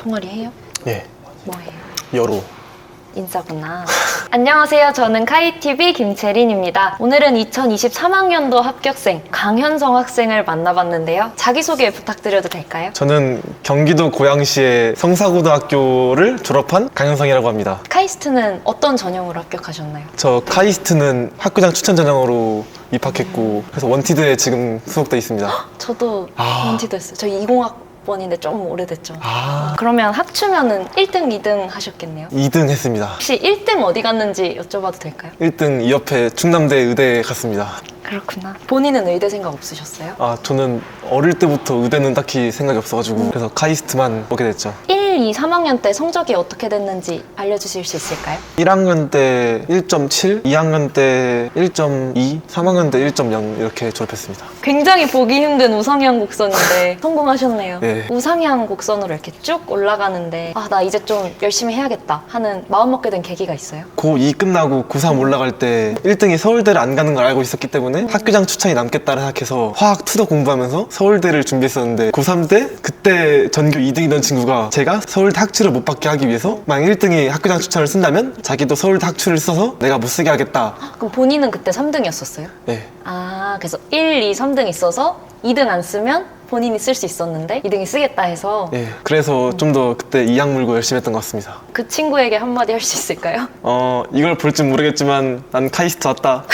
동아리 해요? 예, 뭐 해요? 여로. 인싸구나. 안녕하세요. 저는 카이TV 김채린입니다. 오늘은 2023학년도 합격생 강현성 학생을 만나봤는데요. 자기소개 부탁드려도 될까요? 저는 경기도 고양시의 성사고등학교를 졸업한 강현성이라고 합니다. 카이스트는 어떤 전형으로 합격하셨나요? 저 카이스트는 학교장 추천 전형으로 입학했고 그래서 원티드에 지금 소속돼 있습니다. 저도 원티드 했어요. 저 20학번인데 좀 오래됐죠. 그러면 합치면은 1등, 2등 하셨겠네요. 2등 했습니다. 혹시 1등 어디 갔는지 여쭤봐도 될까요? 1등 이 옆에 충남대 의대에 갔습니다. 그렇구나. 본인은 의대 생각 없으셨어요? 저는 어릴 때부터 의대는 딱히 생각이 없어가지고 그래서 카이스트만 오게 됐죠. 1, 2, 3학년 때 성적이 어떻게 됐는지 알려주실 수 있을까요? 1학년 때 1.7, 2학년 때 1.2, 3학년 때 1.0 이렇게 졸업했습니다. 굉장히 보기 힘든 우상향 곡선인데 성공하셨네요. 네. 우상향 곡선으로 이렇게 쭉 올라가는데 나 이제 좀 열심히 해야겠다 하는 마음먹게 된 계기가 있어요? 고2 끝나고 고3 올라갈 때 1등이 서울대를 안 가는 걸 알고 있었기 때문에 학교장 추천이 남겠다 생각해서 화학 투더 공부하면서 서울대를 준비했었는데 고3 때 그때 전교 2등이던 친구가 제가 서울대 학추를 못 받게 하기 위해서 만약 1등이 학교장 추천을 쓴다면 자기도 서울대 학추를 써서 내가 못 쓰게 하겠다. 그럼 본인은 그때 3등이었었어요? 네. 그래서 1, 2, 3등 있어서 2등 안 쓰면 본인이 쓸 수 있었는데 2등이 쓰겠다 해서 네. 그래서 좀 더 그때 이악 물고 열심히 했던 것 같습니다. 그 친구에게 한마디 할 수 있을까요? 이걸 볼진 모르겠지만 난 카이스트 왔다.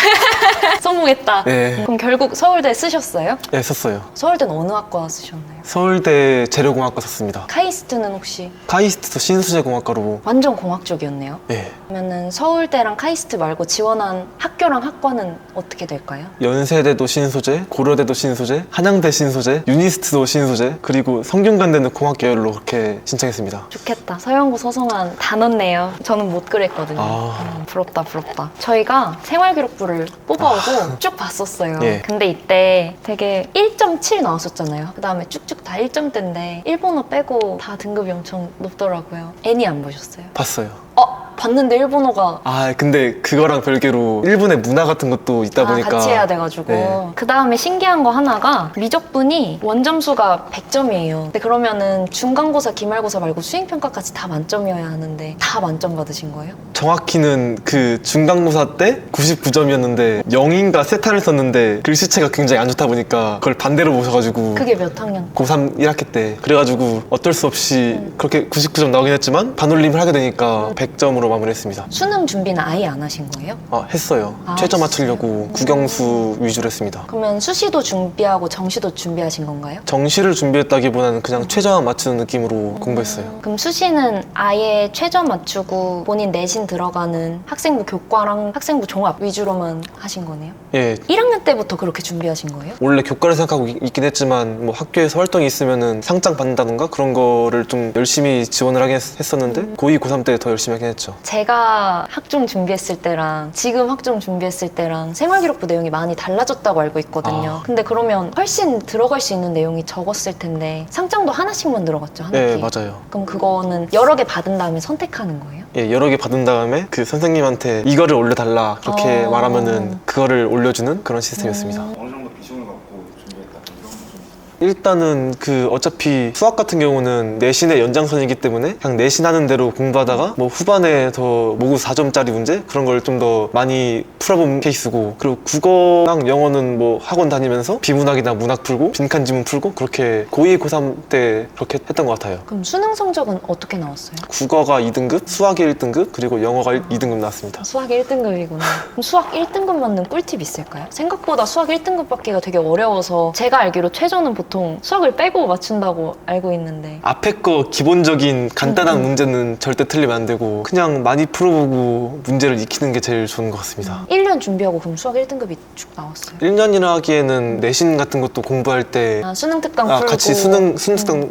성공했다. 네. 그럼 결국 서울대 쓰셨어요? 네, 썼어요. 서울대는 어느 학과 쓰셨나요? 서울대 재료공학과 썼습니다. 카이스트는 혹시 카이스트도 신수재공학과로. 완전 공학 쪽이었네요. 네. 그러면은 서울대랑 카이스트 말고 지원한 학교랑 학과는 어떻게 될까요? 연세대도 신소재, 고려대도 신소재, 한양대 신소재, 유니스트도 신소재, 그리고 성균관대는 공학 계열로 그렇게 신청했습니다. 좋겠다. 서영구, 서성한 다 넣네요. 저는 못 그랬거든요. 부럽다, 부럽다. 저희가 생활기록부를 뽑아오고 쭉 봤었어요. 예. 근데 이때 되게 1.7 나왔었잖아요. 그 다음에 쭉쭉 다 1점대인데 일본어 빼고 다 등급이 엄청 높더라고요. 애니 안 보셨어요? 봤어요. 봤는데 일본어가 근데 그거랑 별개로 일본의 문화 같은 것도 있다 보니까 같이 해야 돼가지고 네. 그 다음에 신기한 거 하나가 미적분이 원점수가 100점이에요. 근데 그러면은 중간고사, 기말고사 말고 수행평가까지 다 만점이어야 하는데 다 만점 받으신 거예요? 정확히는 그 중간고사 때 99점이었는데 0인가 세타를 썼는데 글씨체가 굉장히 안 좋다 보니까 그걸 반대로 보셔가지고 그게 몇 학년? 고3 1학기 때 그래가지고 어쩔 수 없이 그렇게 99점 나오긴 했지만 반올림을 하게 되니까 100점으로 마무리했습니다. 수능 준비는 아예 안 하신 거예요? 했어요. 최저 맞추려고 국영수 위주로 했습니다. 그러면 수시도 준비하고 정시도 준비하신 건가요? 정시를 준비했다기보다는 그냥 최저만 맞추는 느낌으로 공부했어요. 그럼 수시는 아예 최저 맞추고 본인 내신 들어가는 학생부 교과랑 학생부 종합 위주로만 하신 거네요? 예, 1학년 때부터 그렇게 준비하신 거예요? 원래 교과를 생각하고 있긴 했지만 뭐 학교에서 활동이 있으면은 상장 받는다던가 그런 거를 좀 열심히 지원을 하긴 했었는데 고2, 고3 때 더 열심히 하긴 했죠. 제가 학종 준비했을 때랑 지금 학종 준비했을 때랑 생활기록부 내용이 많이 달라졌다고 알고 있거든요. 근데 그러면 훨씬 들어갈 수 있는 내용이 적었을 텐데 상장도 하나씩만 들어갔죠, 한 예, 학기에? 맞아요. 그럼 그거는 여러 개 받은 다음에 선택하는 거예요? 예, 여러 개 받은 다음에 그 선생님한테 이거를 올려달라 그렇게 말하면은 그거를 올려주는 그런 시스템이었습니다. 어느 정도 비중을 갖고 준비했다 이런 거 좀 있어요? 일단은 그 어차피 수학 같은 경우는 내신의 연장선이기 때문에 그냥 내신하는 대로 공부하다가 뭐 후반에 더 모국 4점짜리 문제 그런 걸 좀 더 많이 풀어본 케이스고 그리고 국어랑 영어는 뭐 학원 다니면서 비문학이나 문학 풀고 빈칸 지문 풀고 그렇게 고2, 고3 때 그렇게 했던 것 같아요. 그럼 수능 성적은 어떻게 나왔어요? 국어가 2등급, 수학이 1등급, 그리고 영어가 2등급 나왔습니다. 수학이 1등급이구나. 그럼 수학 1등급 맞는 꿀팁 있을까요? 생각보다 수학 1등급 받기가 되게 어려워서 제가 알기로 최저는 보통 수학을 빼고 맞춘다고 알고 있는데 앞에 거 기본적인 간단한 문제는 절대 틀리면 안 되고 그냥 많이 풀어보고 문제를 익히는 게 제일 좋은 것 같습니다. 1년 준비하고 그럼 수학 1등급이 쭉 나왔어요? 1년이나 하기에는 내신 같은 것도 공부할 때 수능 특강 풀고 같이 수능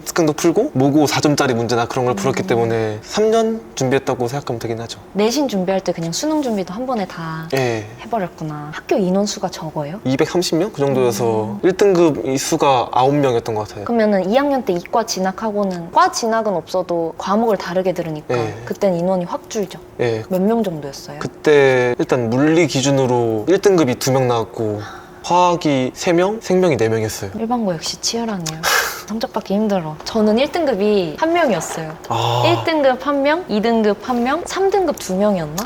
특강도 풀고 모고 4점짜리 문제나 그런 걸 풀었기 때문에 3년 준비했다고 생각하면 되긴 하죠. 내신 준비할 때 그냥 수능 준비도 한 번에 다 예, 해버렸구나. 학교 인원수가 적어요? 230명? 그 정도여서 1등급 이 수가 9명이었던 것 같아요. 그러면은 2학년 때 이과 진학하고는 과 진학은 없어도 과목을 다르게 들으니까 네. 그땐 인원이 확 줄죠. 예, 몇 명 정도였어요? 그때 일단 물리 기준으로 1등급이 2명 나왔고 화학이 3명, 생명이 4명이었어요. 일반고 역시 치열하네요. 성적 받기 힘들어. 저는 1등급이 한 명이었어요. 아, 1등급 한 명, 2등급 한 명, 3등급 두 명이었나?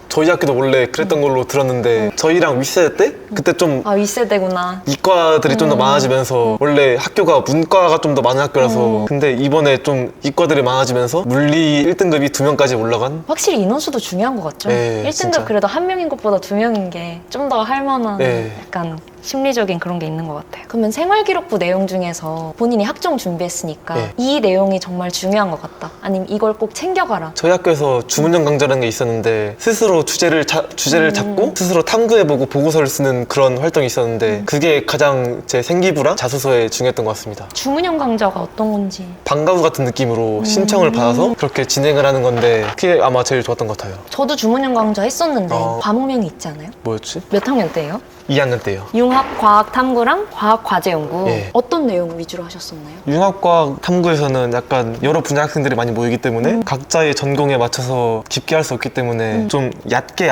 저희 학교도 원래 그랬던 걸로 들었는데 저희랑 윗세대 때 그때 좀 아, 윗세대구나. 이과들이 좀 더 많아지면서 원래 학교가 문과가 좀 더 많은 학교라서 근데 이번에 좀 이과들이 많아지면서 물리 1등급이 2명까지 올라간 확실히 인원수도 중요한 것 같죠? 네, 1등급 진짜. 그래도 한 명인 것보다 두 명인 게 좀 더 할만한 네. 약간 심리적인 그런 게 있는 것 같아요. 그러면 생활기록부 내용 중에서 본인이 학종 준비했으니까 네. 이 내용이 정말 중요한 것 같다. 아니면 이걸 꼭 챙겨가라. 저희 학교에서 주문형 강좌라는 게 있었는데 스스로 주제를 잡고 스스로 탐구해보고 보고서를 쓰는 그런 활동이 있었는데 그게 가장 제 생기부랑 자소서에 중요했던 것 같습니다. 주문형 강좌가 어떤 건지. 방과후 같은 느낌으로 신청을 받아서 그렇게 진행을 하는 건데 그게 아마 제일 좋았던 것 같아요. 저도 주문형 강좌 했었는데 어. 과목명이 있지 않아요? 뭐였지? 몇 학년 때예요? 2학년 때요. 융합 과학 탐구랑 과학 과제 연구. 예. 어떤 내용 위주로 하셨었나요? 융합과학 탐구에서는 약간 여러 분야 학생들이 많이 모이기 때문에 각자의 전공에 맞춰서 깊게 할 수 없기 때문에 좀 얕게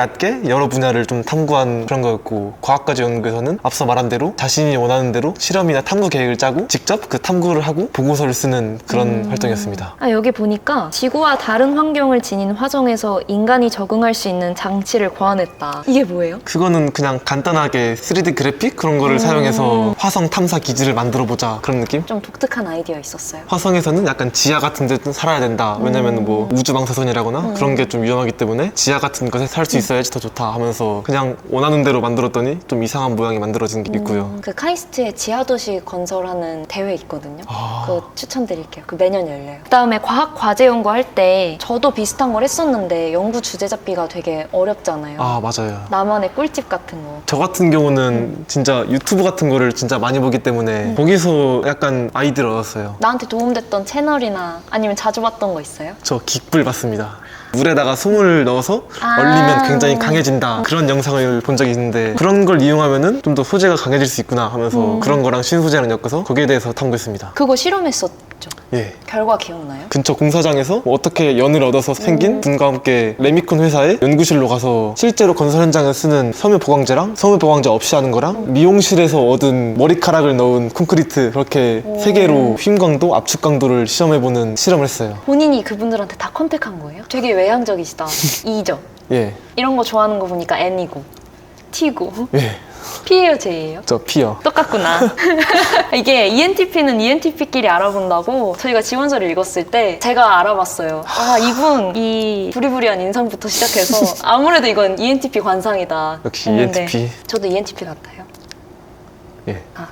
여러 분야를 좀 탐구한 그런 거였고 과학과제 연구에서는 앞서 말한 대로 자신이 원하는 대로 실험이나 탐구 계획을 짜고 직접 그 탐구를 하고 보고서를 쓰는 그런 활동이었습니다. 아, 여기 보니까 지구와 다른 환경을 지닌 화성에서 인간이 적응할 수 있는 장치를 고안했다. 이게 뭐예요? 그거는 그냥 간단하게 3D 그래픽 그런 거를 사용해서 화성 탐사 기지를 만들어 보자 그런 느낌? 좀 독특한 아이디어 있었어요. 화성에서는 약간 지하 같은 데 살아야 된다. 왜냐면 뭐 우주방사선이라거나 그런 게 좀 위험하기 때문에 지하 같은 곳에 살 수 있어야지 더 좋다 하면서 그냥 원하는 대로 만들었더니 좀 이상한 모양이 만들어진 게 있고요. 그 카이스트에 지하도시 건설하는 대회 있거든요. 아. 그거 추천드릴게요. 그 매년 열려요. 그다음에 과학 과제 연구할 때 저도 비슷한 걸 했었는데 연구 주제 잡기가 되게 어렵잖아요. 아 맞아요. 나만의 꿀팁 같은 거. 저 같은 경우는 진짜 유튜브 같은 거를 진짜 많이 보기 때문에 거기서 약간 아이디어를 얻었어요. 나한테 도움됐던 채널이나 아니면 자주 봤던 거 있어요? 저 깃불 봤습니다. 물에다가 솜을 넣어서 아. 얼리면 굉장히 강해진다 그런 영상을 본 적이 있는데 그런 걸 이용하면은 좀 더 소재가 강해질 수 있구나 하면서 그런 거랑 신소재랑 엮어서 거기에 대해서 탐구했습니다. 그거 실험했었죠? 예. 결과 기억나요? 근처 공사장에서 뭐 어떻게 연을 얻어서 생긴 분과 함께 레미콘 회사의 연구실로 가서 실제로 건설 현장에 쓰는 섬유 보강제랑 섬유 보강제 없이 하는 거랑 미용실에서 얻은 머리카락을 넣은 콘크리트 그렇게 세 개로 휨강도 압축 강도를 시험해보는 실험을 했어요. 본인이 그분들한테 다 컨택한 거예요? 되게 외향적이시다. E죠? 예. 이런 거 좋아하는 거 보니까 N이고 T고 예. P예요, J예요? 저 피어. 똑같구나. 이게 ENTP는 ENTP끼리 알아본다고 저희가 지원서를 읽었을 때 제가 알아봤어요. 아, 이분 이 부리부리한 인상부터 시작해서 아무래도 이건 ENTP 관상이다. 역시 했는데 ENTP. 저도 ENTP 같아요. 예. 아,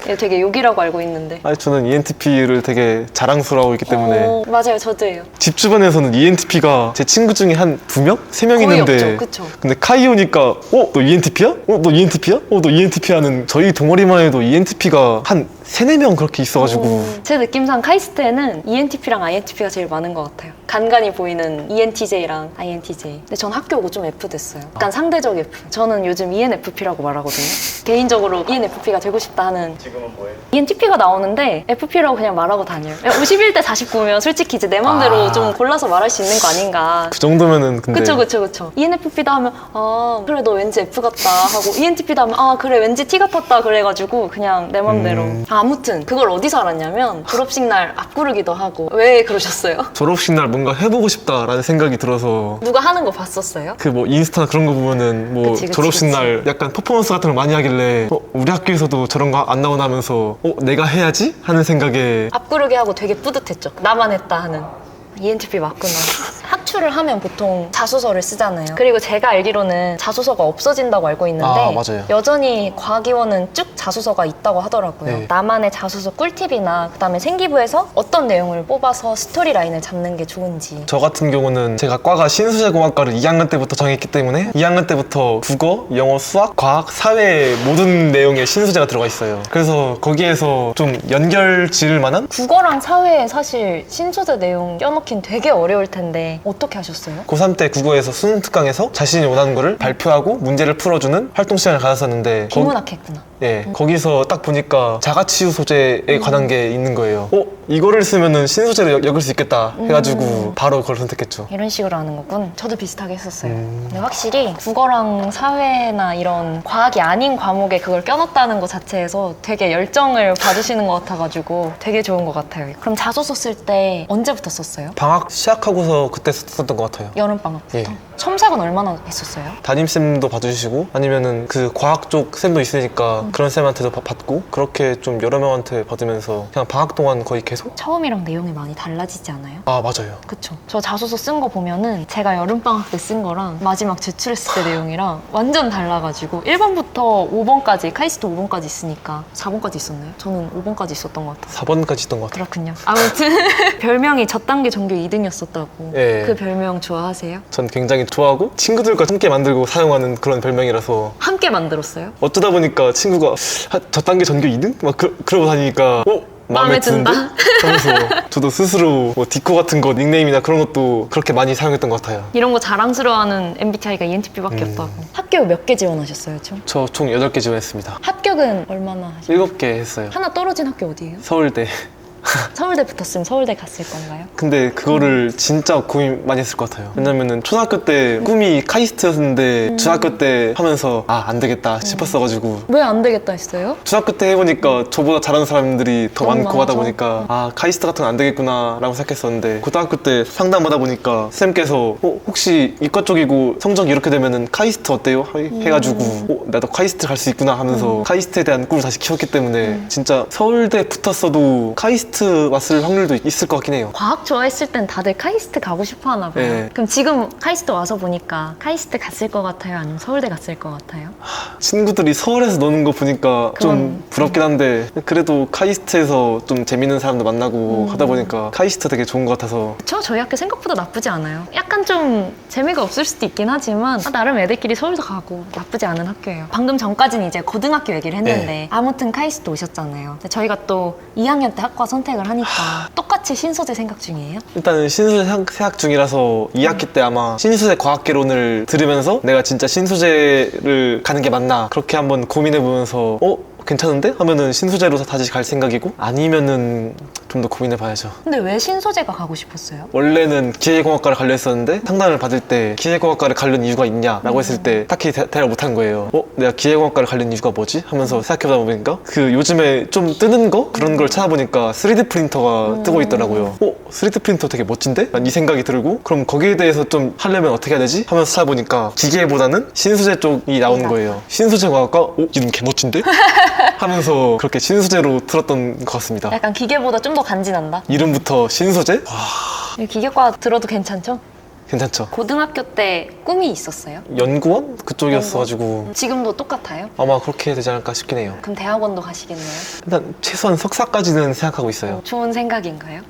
이거 되게 욕이라고 알고 있는데. 아니 저는 ENTP를 되게 자랑스러워하고 있기 때문에 맞아요, 저도예요. 집 주변에서는 ENTP가 제 친구 중에 한 2명? 3명 거의 있는데 없죠, 그쵸? 근데 카이 오니까 너 ENTP야? 너 ENTP야? 너 ENTP 하는 저희 동아리만 해도 ENTP가 한 3-4명 그렇게 있어가지고 제 느낌상 카이스트에는 ENTP랑 INTP가 제일 많은 것 같아요. 간간히 보이는 ENTJ랑 INTJ. 근데 전 학교 오고 좀 F 됐어요. 약간 상대적 F. 저는 요즘 ENFP라고 말하거든요. 개인적으로 ENFP가 되고 싶다 하는. 지금은 뭐예요? ENTP가 나오는데 FP라고 그냥 말하고 다녀요. 51대 49면 솔직히 이제 내 맘대로 좀 골라서 말할 수 있는 거 아닌가. 그 정도면은 근데 그쵸. ENFP다 하면 아 그래 너 왠지 F 같다 하고 ENTP다 하면 아 그래 왠지 T 같았다 그래가지고 그냥 내 맘대로. 아무튼 그걸 어디서 알았냐면 졸업식 날 앞구르기도 하고. 왜 그러셨어요? 졸업식 날 뭔가 해보고 싶다라는 생각이 들어서 누가 하는 거 봤었어요? 그 뭐 인스타 그런 거 보면은 뭐 그치, 졸업식 그치. 날 약간 퍼포먼스 같은 걸 많이 하길래 우리 학교에서도 저런 거 안 나오나 하면서 내가 해야지? 하는 생각에 앞구르기 하고 되게 뿌듯했죠. 나만 했다 하는. ENTP 맞구나. 학추를 하면 보통 자소서를 쓰잖아요. 그리고 제가 알기로는 자소서가 없어진다고 알고 있는데 아, 맞아요. 여전히 과학위원은 쭉 자소서가 있다고 하더라고요. 네. 나만의 자소서 꿀팁이나 그다음에 생기부에서 어떤 내용을 뽑아서 스토리 라인을 잡는 게 좋은지. 저 같은 경우는 제가 과가 신소재공학과를 2학년 때부터 정했기 때문에 2학년 때부터 국어, 영어, 수학, 과학, 사회 모든 내용에 신소재가 들어가 있어요. 그래서 거기에서 좀 연결지을 만한 국어랑 사회에 사실 신소재 내용 껴넣긴 되게 어려울 텐데 어떻게 하셨어요? 고3 때 국어에서 수능 특강에서 자신이 원하는 거를 발표하고 문제를 풀어주는 활동 시간을 가졌었는데 비문학했구나. 거기서 딱 보니까 자가치유 소재에 관한 게 있는 거예요. 이거를 쓰면은 신소재로 엮을 수 있겠다 해가지고 바로 그걸 선택했죠. 이런 식으로 하는 거군. 저도 비슷하게 했었어요. 근데 확실히 국어랑 사회나 이런 과학이 아닌 과목에 그걸 껴넣었다는 것 자체에서 되게 열정을 받으시는 것 같아가지고 되게 좋은 것 같아요. 그럼 자소서 쓸 때 언제부터 썼어요? 방학 시작하고서 그때 썼던 것 같아요. 여름방학부터? 예. 첨삭은 얼마나 했었어요? 담임쌤도 봐주시고 아니면은 그 과학 쪽 쌤도 있으니까 그런 쌤한테도 받고 그렇게 좀 여러 명한테 받으면서 그냥 방학 동안 거의 계속? 처음이랑 내용이 많이 달라지지 않아요? 아 맞아요. 그쵸. 저 자소서 쓴 거 보면은 제가 여름방학 때 쓴 거랑 마지막 제출했을 때 내용이랑 완전 달라가지고 1번부터 5번까지 카이스트 5번까지 있으니까 4번까지 있었나요? 저는 5번까지 있었던 것 같아요. 4번까지 있던 것 같아요. 그렇군요. 아무튼 별명이 저단계 전교 2등이었었다고. 예. 그 별명 좋아하세요? 전 굉장히 좋아하고 친구들과 함께 만들고 사용하는 그런 별명이라서 함께 만들었어요? 어쩌다 보니까 친구가 저 단계 전교 2등? 막 그러고 다니니까 마음에 드는데? 든다. 하면서 저도 스스로 뭐 디코 같은 거 닉네임이나 그런 것도 그렇게 많이 사용했던 것 같아요. 이런 거 자랑스러워하는 MBTI가 ENTP밖에 없다고. 학교 몇 개 지원하셨어요, 총? 저 총 8개 지원했습니다. 합격은 얼마나 하셨어요? 7개 했어요. 하나 떨어진 학교 어디예요? 서울대. 서울대 붙었으면 서울대 갔을 건가요? 근데 그거를 진짜 고민 많이 했을 것 같아요. 왜냐면은 초등학교 때 꿈이 카이스트였는데 중학교 때 하면서 안 되겠다 싶었어가지고 왜 안 되겠다 했어요? 중학교 때 해보니까 저보다 잘하는 사람들이 더 너무 많고 하다 많아서? 보니까 카이스트 같은 건 안 되겠구나 라고 생각했었는데 고등학교 때 상담하다 보니까 쌤께서 혹시 이과 쪽이고 성적이 이렇게 되면은 카이스트 어때요? 해가지고 나도 카이스트 갈 수 있구나 하면서 카이스트에 대한 꿈을 다시 키웠기 때문에 진짜 서울대 붙었어도 카이스트 왔을 확률도 있을 것 같긴 해요. 과학 좋아했을 땐 다들 카이스트 가고 싶어 하나 봐요. 네. 그럼 지금 카이스트 와서 보니까 카이스트 갔을 것 같아요? 아니면 서울대 갔을 것 같아요? 친구들이 서울에서 노는 거 보니까 좀 부럽긴 한데 그래도 카이스트에서 좀 재밌는 사람도 만나고 하다 보니까 카이스트 되게 좋은 것 같아서 저희 학교 생각보다 나쁘지 않아요. 약간 좀 재미가 없을 수도 있긴 하지만 나름 애들끼리 서울도 가고 나쁘지 않은 학교예요. 방금 전까지는 이제 고등학교 얘기를 했는데 네. 아무튼 카이스트 오셨잖아요. 근데 저희가 또 2학년 때 학과 선택을 하니까 똑같이 신소재 생각 중이에요? 일단은 신소재 생각 중이라서 2학기 때 아마 신소재 과학개론을 들으면서 내가 진짜 신소재를 가는 게 맞나 그렇게 한번 고민해보면서 괜찮은데? 하면은 신소재로 다시 갈 생각이고 아니면은 좀 더 고민해봐야죠. 근데 왜 신소재가 가고 싶었어요? 원래는 기계공학과를 가려 했었는데 상담을 받을 때 기계공학과를 가려는 이유가 있냐라고 했을 때 딱히 대답을 못한 거예요. 내가 기계공학과를 가려는 이유가 뭐지? 하면서 생각해보다 보니까 그 요즘에 좀 뜨는 거? 그런 걸 찾아보니까 3D 프린터가 뜨고 있더라고요. 3D 프린터 되게 멋진데? 난 이 생각이 들고 그럼 거기에 대해서 좀 하려면 어떻게 해야 되지? 하면서 찾아보니까 기계보다는 신소재 쪽이 나오는 거예요. 신소재과학과? 이름 개 멋진데? 하면서 그렇게 신소재로 틀었던 것 같습니다. 약간 기계보다 좀 더 간지난다? 이름부터 신소재? 기계과 들어도 괜찮죠? 괜찮죠? 고등학교 때 꿈이 있었어요? 연구원? 그쪽이었어가지고 지금도 똑같아요? 아마 그렇게 되지 않을까 싶긴 해요. 그럼 대학원도 가시겠네요? 일단 최소한 석사까지는 생각하고 있어요. 좋은 생각인가요?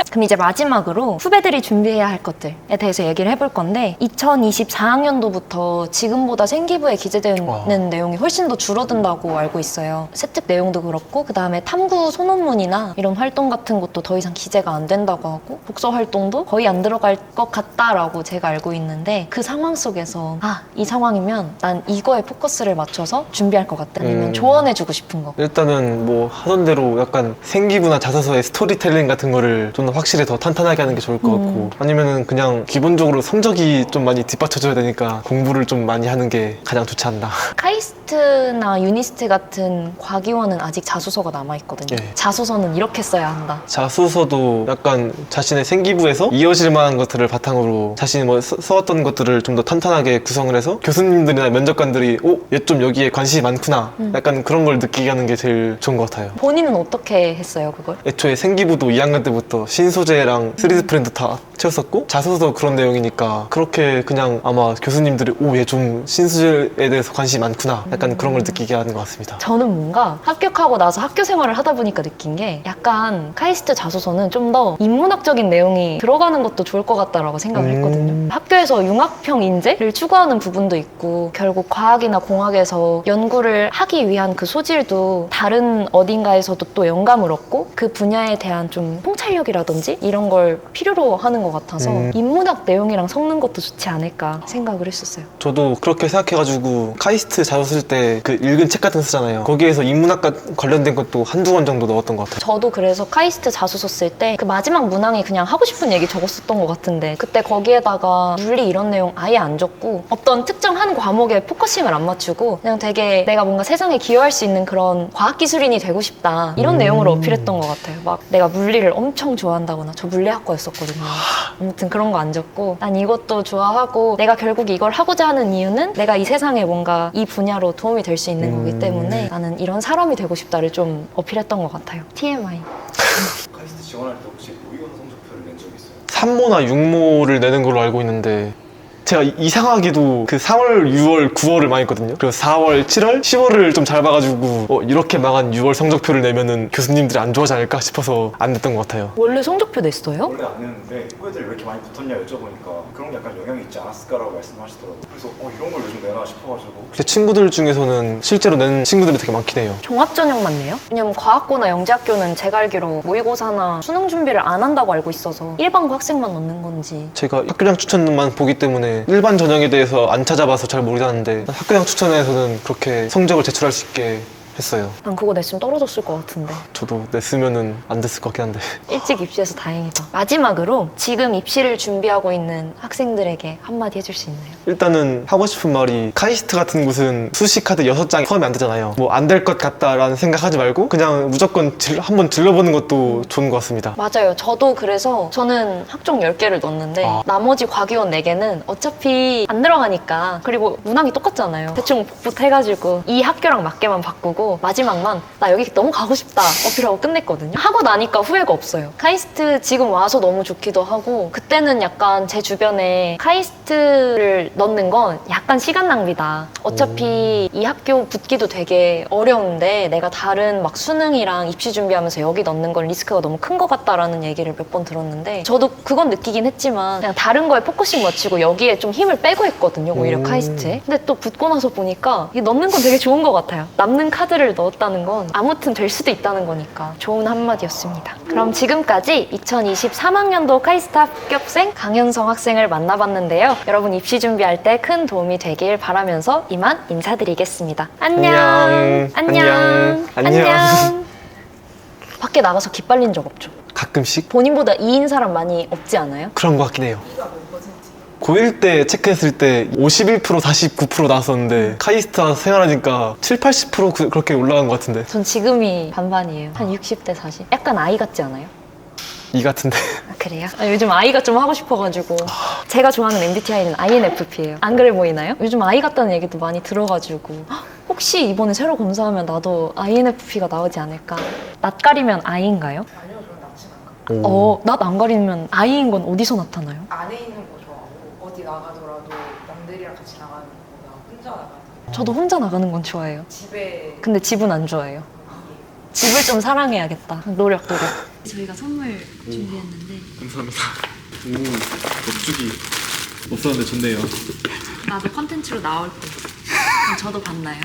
그럼 이제 마지막으로 후배들이 준비해야 할 것들에 대해서 얘기를 해볼 건데 2024학년도부터 지금보다 생기부에 기재되는 내용이 훨씬 더 줄어든다고 알고 있어요. 세특 내용도 그렇고 그 다음에 탐구 소논문이나 이런 활동 같은 것도 더 이상 기재가 안 된다고 하고 독서 활동도 거의 안 들어갈 것 같다라고 제가 알고 있는데 그 상황 속에서 이 상황이면 난 이거에 포커스를 맞춰서 준비할 것 같다 아니면 조언해주고 싶은 거. 일단은 뭐 하던 대로 약간 생기부나 자소서의 스토리텔링 같은 거를 좀 더 확실히 더 탄탄하게 하는 게 좋을 것 같고 아니면은 그냥 기본적으로 성적이 좀 많이 뒷받쳐줘야 되니까 공부를 좀 많이 하는 게 가장 좋지 않나. 카이스트나 유니스트 같은 과기원은 아직 자소서가 남아있거든요. 예. 자소서는 이렇게 써야 한다. 자소서도 약간 자신의 생기부에서 이어질 만한 것들을 바탕으로 자신이 뭐 써왔던 것들을 좀 더 탄탄하게 구성을 해서 교수님들이나 면접관들이 얘 좀 여기에 관심이 많구나 약간 그런 걸 느끼게 하는 게 제일 좋은 것 같아요. 본인은 어떻게 했어요, 그걸? 애초에 생기부도 2학년 때부터 신소재랑 3D 프린터 다 채웠었고 자소서도 그런 내용이니까 그렇게 그냥 아마 교수님들이 얘 좀 신소재에 대해서 관심이 많구나 약간 그런 걸 느끼게 하는 것 같습니다. 저는 뭔가 합격하고 나서 학교 생활을 하다 보니까 느낀 게 약간 카이스트 자소서는 좀 더 인문학적인 내용이 들어가는 것도 좋을 것 같다라고 생각을 했거든요. 학교에서 융합형 인재를 추구하는 부분도 있고 결국 과학이나 공학에서 연구를 하기 위한 그 소질도 다른 어딘가에서도 또 영감을 얻고 그 분야에 대한 좀 통찰력이라든지 이런 걸 필요로 하는 것 같아서 인문학 내용이랑 섞는 것도 좋지 않을까 생각을 했었어요. 저도 그렇게 생각해가지고 카이스트 자소쓸 때 그 읽은 책 같은 거 쓰잖아요. 거기에서 인문학과 관련된 것도 한두 권 정도 넣었던 것 같아요. 저도 그래서 카이스트 자소서 쓸 때 그 마지막 문항이 그냥 하고 싶은 얘기 적었었던 것 같은데 그때 거기에다가 물리 이런 내용 아예 안 적고 어떤 특정 한 과목에 포커싱을 안 맞추고 그냥 되게 내가 뭔가 세상에 기여할 수 있는 그런 과학기술인이 되고 싶다 이런 내용으로 어필했던 것 같아요. 막 내가 물리를 엄청 좋아한다거나 저 물리학과였었거든요. 아무튼 그런 거 안 적고 난 이것도 좋아하고 내가 결국 이걸 하고자 하는 이유는 내가 이 세상에 뭔가 이 분야로 도움이 될 수 있는 거기 때문에 나는 이런 사람이 되고 싶다를 좀 어필했던 것 같아요. TMI. 카이스트 지원할 때 혹시 모의고사 성적표를 낸 적 있어요? 산모나 육모를 내는 걸로 알고 있는데 제가 이상하게도 그 3월, 6월, 9월을 많이 했거든요. 그리고 4월, 7월, 10월을 좀 잘 봐가지고 이렇게 망한 6월 성적표를 내면은 교수님들이 안 좋아하지 않을까 싶어서 안 냈던 것 같아요. 원래 성적표 냈어요? 원래 안 냈는데 후배들이 왜 이렇게 많이 붙었냐 여쭤보니까 그런 게 약간 영향이 있지 않았을까라고 말씀하시더라고요. 그래서 이런 걸 요즘 내나 싶어가지고 제 친구들 중에서는 실제로 낸 친구들이 되게 많긴 해요. 종합전형만 내요? 왜냐면 과학고나 영재학교는 제가 알기로 모의고사나 수능 준비를 안 한다고 알고 있어서 일반고 학생만 넣는 건지. 제가 학교장 추천만 보기 때문에 일반 전형에 대해서 안 찾아봐서 잘 모르겠는데 학교장 추천에서는 그렇게 성적을 제출할 수 있게 했어요. 난 그거 냈으면 떨어졌을 것 같은데. 저도 냈으면은 안 됐을 것 같긴 한데. 일찍 입시해서 다행이다. 마지막으로 지금 입시를 준비하고 있는 학생들에게 한마디 해줄 수 있나요? 일단은 하고 싶은 말이 카이스트 같은 곳은 수시 카드 6장 포함이 안 되잖아요. 뭐 안 될 것 같다라는 생각하지 말고 그냥 무조건 한번 질러보는 것도 좋은 것 같습니다. 맞아요. 저도 그래서 저는 학종 10개를 넣었는데 나머지 과기원 4개는 어차피 안 들어가니까 그리고 문항이 똑같잖아요. 대충 복붙해가지고 이 학교랑 맞게만 바꾸고 마지막만 나 여기 너무 가고 싶다 어필하고 끝냈거든요. 하고 나니까 후회가 없어요. 카이스트 지금 와서 너무 좋기도 하고 그때는 약간 제 주변에 카이스트를 넣는 건 약간 시간 낭비다. 어차피 이 학교 붙기도 되게 어려운데 내가 다른 막 수능이랑 입시 준비하면서 여기 넣는 건 리스크가 너무 큰 것 같다라는 얘기를 몇 번 들었는데 저도 그건 느끼긴 했지만 그냥 다른 거에 포커싱 맞추고 여기에 좀 힘을 빼고 했거든요. 오히려 카이스트에. 근데 또 붙고 나서 보니까 이게 넣는 건 되게 좋은 것 같아요. 남는 카드를 넣었다는 건 아무튼 될 수도 있다는 거니까 좋은 한마디였습니다. 그럼 지금까지 2023학년도 카이스트 합격생 강현성 학생을 만나봤는데요. 여러분 입시 준비할 때 큰 도움이 되길 바라면서 이만 인사드리겠습니다. 안녕. 안녕. 안녕. 밖에 나가서 기빨린 적 없죠? 가끔씩 본인보다 2인 사람 많이 없지 않아요? 그런 것 같긴 해요. 고1 때 체크했을 때 51%, 49% 나왔었는데 카이스트 와서 생활하니까 7, 80% 그렇게 올라간 것 같은데. 전 지금이 반반이에요. 한 60대 40. 약간 아이 같지 않아요? 이 같은데. 아, 그래요? 요즘 아이가 좀 하고 싶어가지고 제가 좋아하는 MBTI는 INFP예요. 안 그래 보이나요? 요즘 아이 같다는 얘기도 많이 들어가지고 헉, 혹시 이번에 새로 검사하면 나도 INFP가 나오지 않을까? 낯 가리면 I인가요? 아니요, 저는 낯은 안 가요. 낯 안 가리면 I인 건 어디서 나타나요? 안에 있는 거 좋아하고 어디 나가더라도 남들이랑 같이 나가는 것보다 혼자 나가는 거. 저도 혼자 나가는 건 좋아해요. 집에 근데 집은 안 좋아해요. 집을 좀 사랑해야겠다. 노력. 저희가 선물 준비했는데 감사합니다. 넉죽이 없었는데 좋네요. 나도 컨텐츠로 나올 때. 그럼 저도 봤나요?